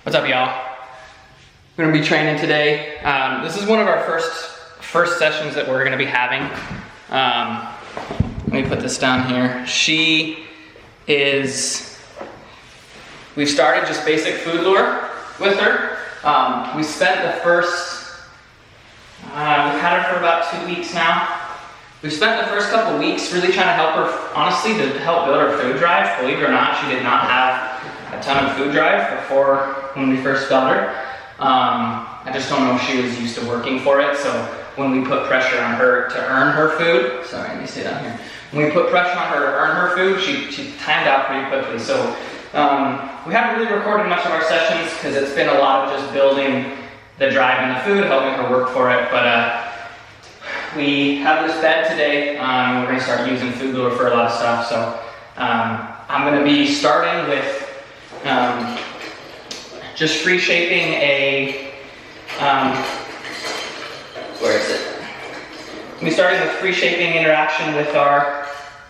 What's up, y'all? We're gonna be training today. This is one of our first sessions that we're gonna be having. Let me put this down here. We've started just basic food lure with her. We spent the first, we've had her for about 2 weeks now. We've spent the first couple weeks really trying to help her, honestly, to help build her food drive. Believe it or not, she did not have a ton of food drive before when we first got her. I just don't know if she was used to working for it, so when we put pressure on her to earn her food, sorry, let me stay down here. When we put pressure on her to earn her food, she timed out pretty quickly. So we haven't really recorded much of our sessions because it's been a lot of just building the drive in the food, helping her work for it, but we have this bed today. We're going to start using food lure for a lot of stuff, so I'm going to be starting with just free shaping a, where is it? We'll be starting with free shaping interaction with our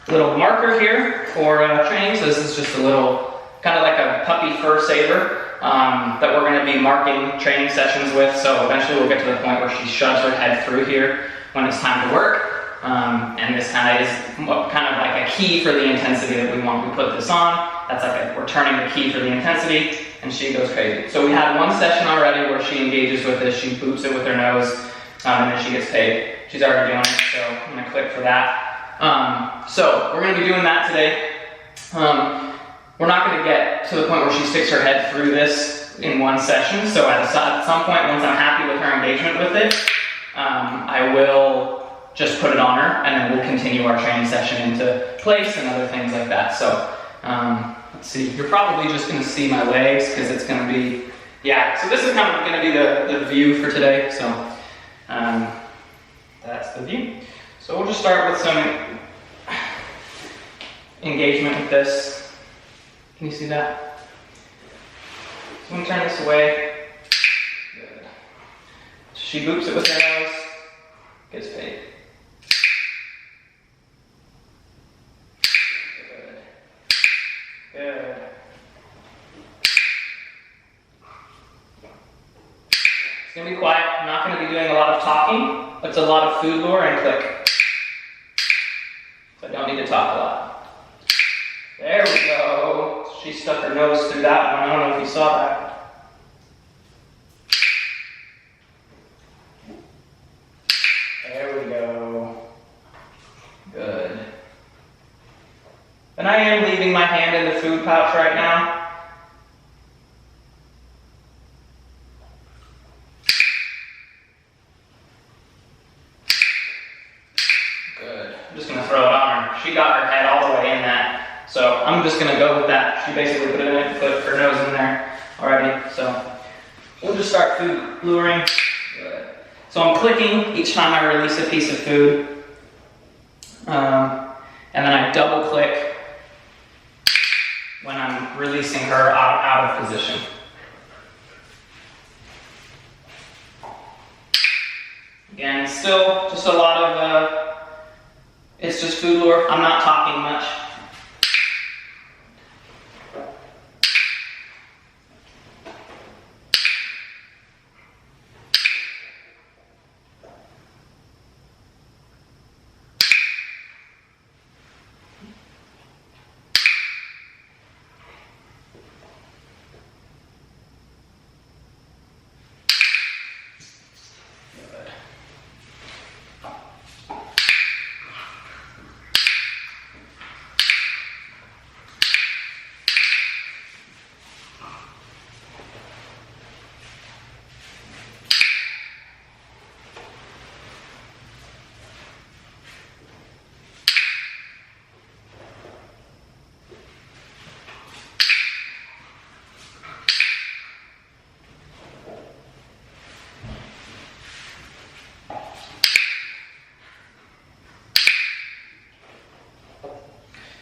little marker here for training. So this is just a little, kind of like a puppy fur saver that we're going to be marking training sessions with. So eventually we'll get to the point where she shoves her head through here when it's time to work. And this kind of is kind of like a key for the intensity that we want. We put this on, that's like we're turning the key for the intensity, and she goes crazy. So we had one session already where she engages with this, she boops it with her nose, and then she gets paid. She's already doing it, so I'm gonna click for that. So we're gonna be doing that today. We're not gonna get to the point where she sticks her head through this in one session, so at some point, once I'm happy with her engagement with it, I will just put it on her, and then we'll continue our training session into place and other things like that. So let's see, you're probably just going to see my legs because it's going to be, yeah, so this is kind of going to be the view for today. So that's the view. So we'll just start with some engagement with this. Can you see that? So I'm going to turn this away. Good. She boops it with her nose, gets paid. Good. It's going to be quiet. I'm not going to be doing a lot of talking, but it's a lot of food lure and click. So I don't need to talk a lot. There we go. She stuck her nose through that one. I don't know if you saw that. There we go. Good. And I am leaving my hand in the food pouch right now. Good. I'm just going to throw it on her. She got her head all the way in that. So I'm just going to go with that. She basically put her nose in there already. So we'll just start food luring. Good. So I'm clicking each time I release a piece of food. And then I double click when I'm releasing her out of position. Again, still just a lot of, it's just food lure. I'm not talking much.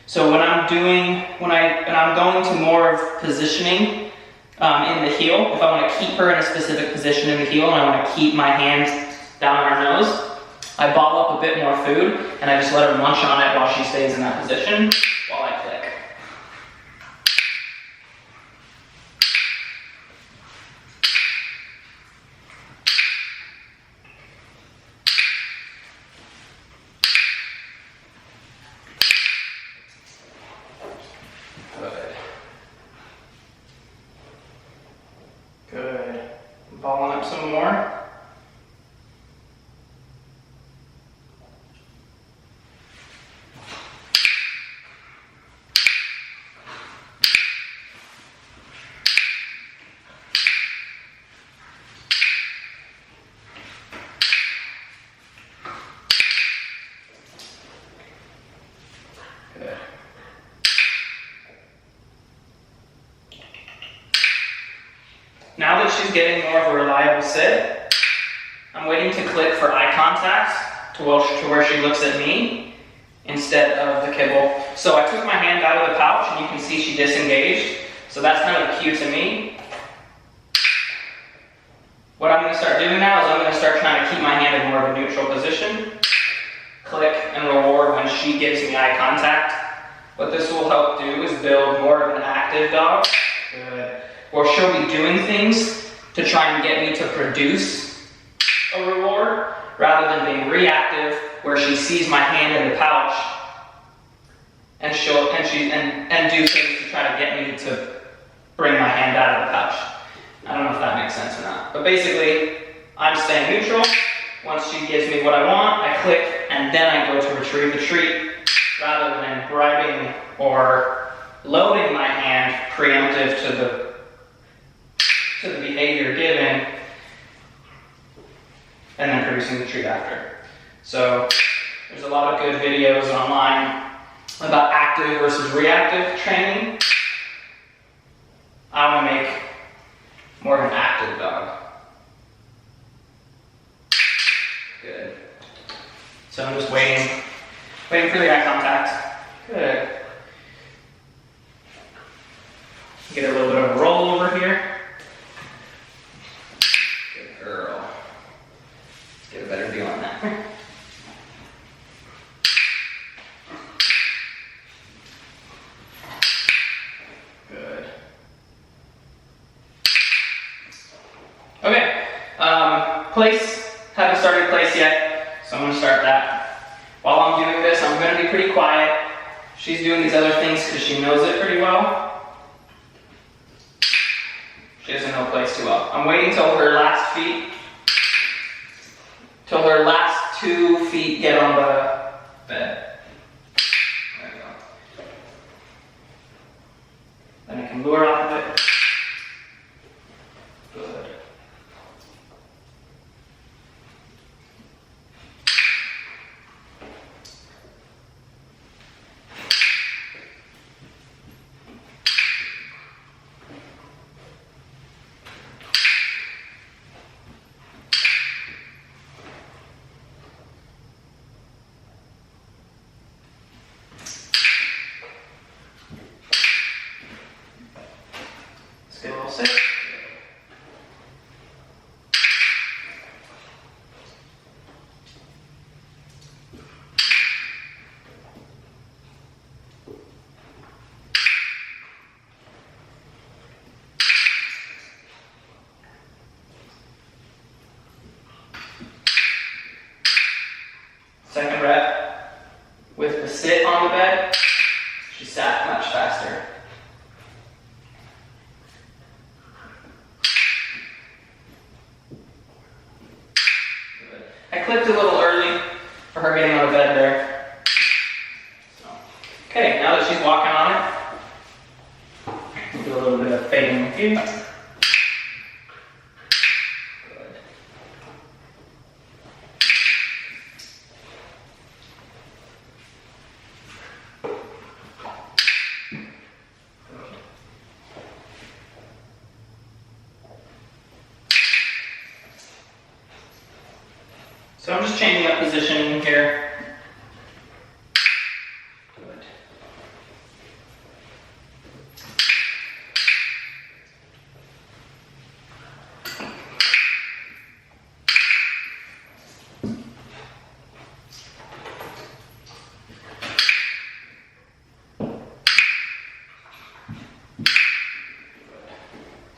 So when I'm going to more of positioning in the heel, if I want to keep her in a specific position in the heel and I want to keep my hands down on her nose, I ball up a bit more food and I just let her munch on it while she stays in that position while I click. balling up some more. Good. Now that she's getting more of a reliable sit, I'm waiting to click for eye contact to where she looks at me instead of the kibble. So I took my hand out of the pouch and you can see she disengaged. So that's kind of a cue to me. What I'm going to start doing now is I'm going to start trying to keep my hand in more of a neutral position. Click and reward when she gives me eye contact. What this will help do is build more of an active dog. Good. Or she'll be doing things to try and get me to produce a reward rather than being reactive where she sees my hand in the pouch and do things to try to get me to bring my hand out of the pouch. I don't know if that makes sense or not. But basically, I'm staying neutral. Once she gives me what I want, I click and then I go to retrieve the treat rather than bribing or loading my hand preemptive to the behavior given and then producing the treat after. So there's a lot of good videos online about active versus reactive training. I want to make more of an active dog. Good. So I'm just waiting for the eye contact. Good. Get a little bit of a roll over here. Good girl. Let's get a better view on that. Good. Okay. Place. Haven't started place yet, so I'm going to start that. While I'm doing this, I'm going to be pretty quiet. She's doing these other things because she knows it pretty well. She doesn't know place too well. I'm waiting till her last two feet get on the bed. There we go. Then I can lure off of it. Good. Let's get a little sit. Second rep with the sit on the bed, she sat much faster. Good. I clicked a little early for her getting on the bed there. So, okay, now that she's walking on it, we'll do a little bit of fading with you. So I'm just changing up position here. Good.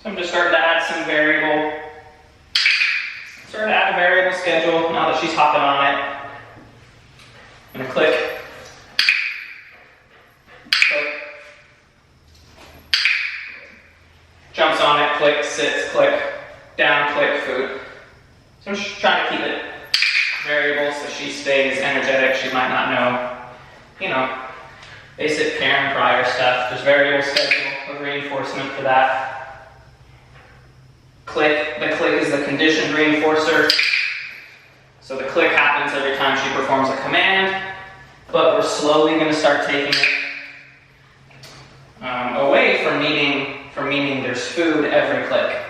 So I'm just starting to add some variable. Start to add a variable schedule now that she's hopping on it. I'm going to click. Jumps on it, click, sits, click. down, click, food. So I'm just trying to keep it variable so she stays energetic. She might not know, basic care and prior stuff. There's variable schedule of reinforcement for that. Click, the click is the conditioned reinforcer. So the click happens every time she performs a command, but we're slowly going to start taking it away from meaning there's food every click.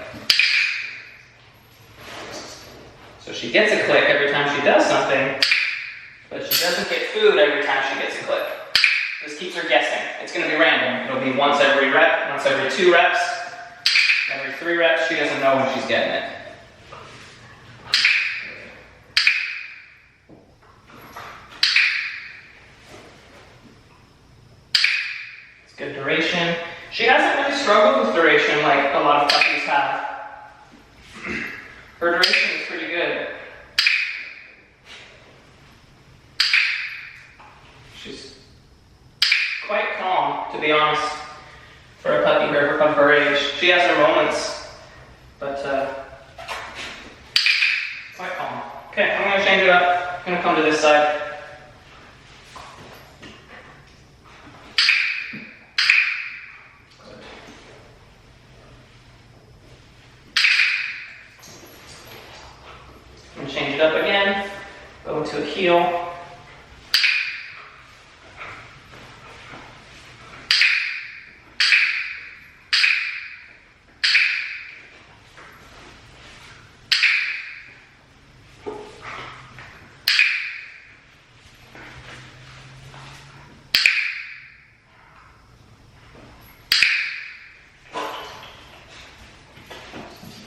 So she gets a click every time she does something, but she doesn't get food every time she gets a click. This keeps her guessing. It's going to be random. It'll be once every rep, once every 2 reps, every 3 reps. She doesn't know when she's getting it. It's good duration. She hasn't really struggled with duration like a lot of puppies have. Her duration is pretty good. She's quite calm, to be honest, for a puppy of her age. She has her moments, but quite calm. Okay, I'm going to change it up. I'm going to come to this side. I'm going to change it up again. Go into a heel.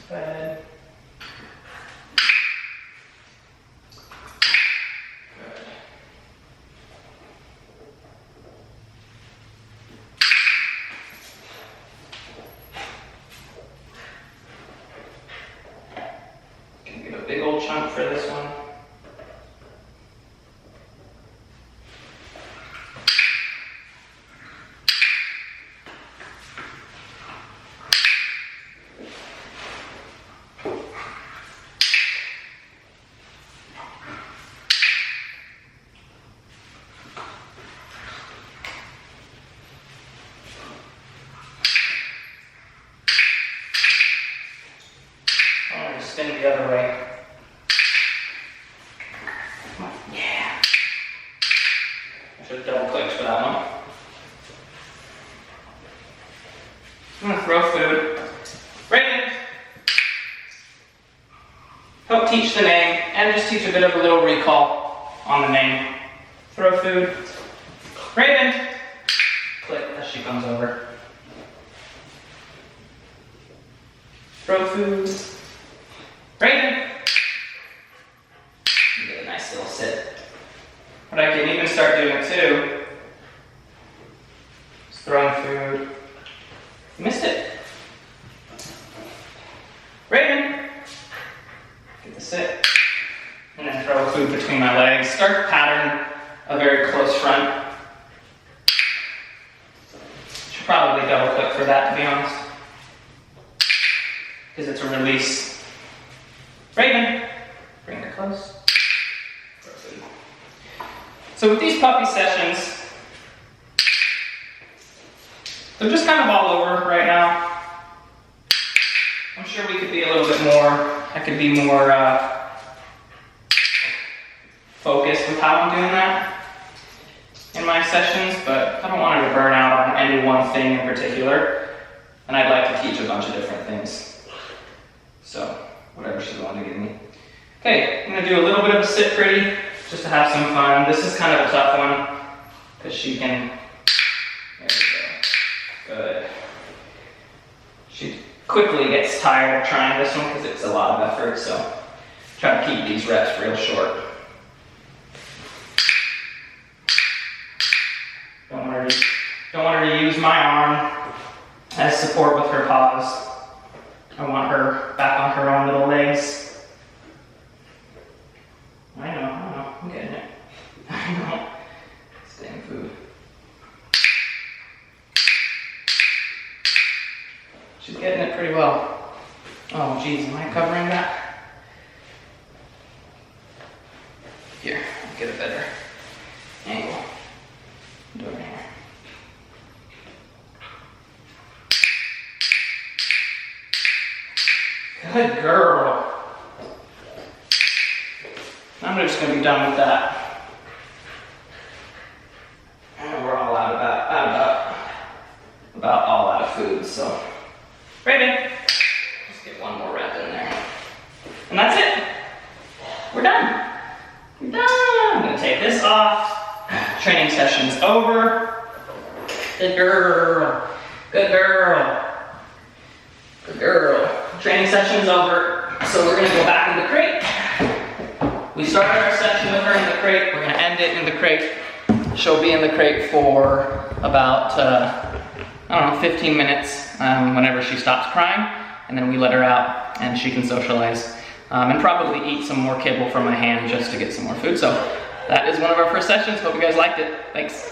Good. Gonna get a big old chunk for this one. Spin the other way. Come on. Yeah. I should have double clicked for that one. I'm going to throw food. Raven. Help teach the name and just teach a bit of a little recall on the name. Throw food. Raven. Click as she comes over. Throw food. Raven! You get a nice little sit. What I can even start doing too is throwing food. You missed it. Raven! Get the sit. And then throw food between my legs. Start to pattern a very close front. Should probably double click for that, to be honest. Because it's a release. Raven, bring her close. So with these puppy sessions, they're just kind of all over right now. I'm sure we could be a little bit more, I could be more focused with how I'm doing that in my sessions, but I don't want her to burn out on any one thing in particular, and I'd like to teach a bunch of different things. So, whatever she's willing to give me. Okay, I'm going to do a little bit of a sit pretty, just to have some fun. This is kind of a tough one, because she can, there we go, good. She quickly gets tired of trying this one, because it's a lot of effort, so try to keep these reps real short. Don't want her to use my arm as support with her paws. I want her back on her own little legs. I know, I'm getting it. I know. Staying food. She's getting it pretty well. Oh geez, am I covering that? Here, I'll get a better angle. Do it here. Good girl. I'm just gonna be done with that. And we're all about all out of food, so. Raven, just get one more rep in there. And that's it. We're done. We're done. I'm gonna take this off. Training session's over. Good girl. Good girl. Good girl. Training session's over. So we're gonna go back in the crate. We started our session with her in the crate. We're gonna end it in the crate. She'll be in the crate for about, 15 minutes whenever she stops crying. And then we let her out and she can socialize. And probably eat some more kibble from my hand just to get some more food. So that is one of our first sessions. Hope you guys liked it. Thanks.